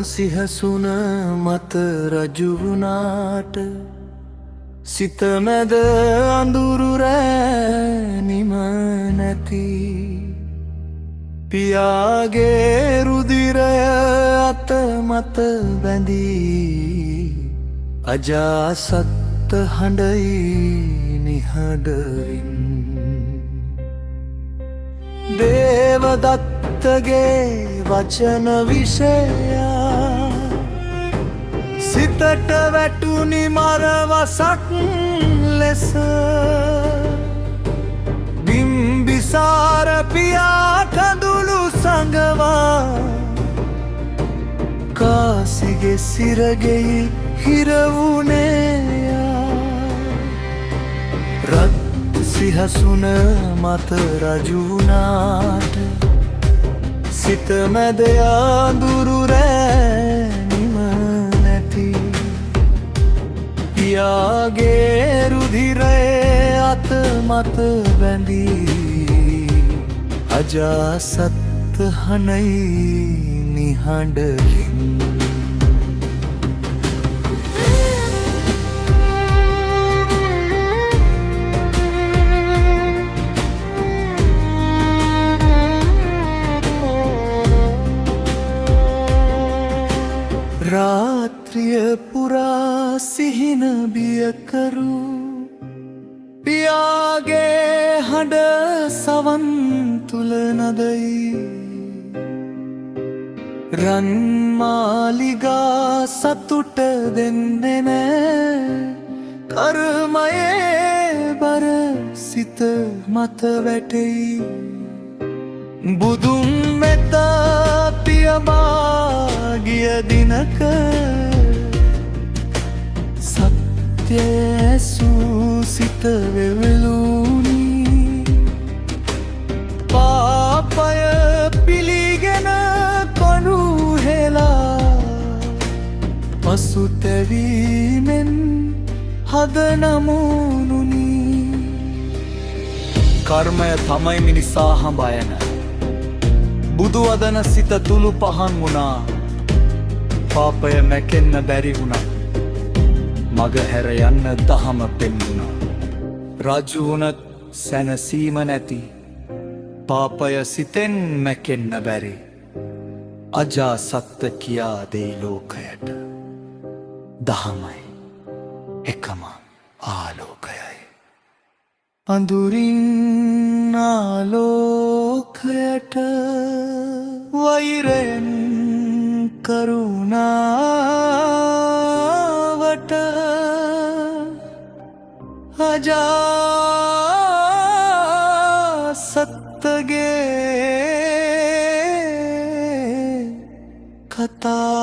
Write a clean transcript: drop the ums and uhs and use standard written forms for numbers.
සිහසුන මත රජු වුණාට සිත මැද අඳුරු රෑ නිම නැති පියාගේ රුධිරය අත මත බැඳී අජාසත් හඬයි නිහඬවින් දේවදත්තගේ වචන විෂයා සිතට වැටුනි මරවසක් ලෙස බිම්බිසාර පියා කඳුළු සඟවා කාසිගේ සිරගෙයි හිරවුණේයා රත් සිහසුන මත රජු වුණාට සිත මැද අඳුරු රෑ නිම නැති පියාගේ රුධිරයේ අත මත බැඳී අජාසත් හඬයි නිහඬවින් රාත්‍රිය පුරා සිහින බියකරු පියාගේ හඬ සවන් තුල නදයි රන්මාලිගා සතුට දෙන්නේ නෑ කර්මයේ බර සිත මත වැටෙයි බුදුන් වෙත පියමා ගිය දිනක සත්‍ය ඇසූ සිත වෙවලුනි පාපය පිළිගෙන කොණු හෙලා පසුතැවීමෙන් හද නමුනුනි කර්මය තමයි මිනිසා හඹයන බුදු වදන සිත තුළු පහන් වුණා පාපය මැකෙන්න බැරි වුණා මග හැර යන්න දහම පෙන්වුණා රජු වුණත් සැනසීම නැති පාපය සිතෙන් මැකෙන්න බැරි අජාසත්ත කියා දෙයි ලෝකයට දහමයි එකම ආලෝකයයි අඳුරින් ආලෝකයට වෛරයෙන් කරුණාවට අජාසත්තගේ කතා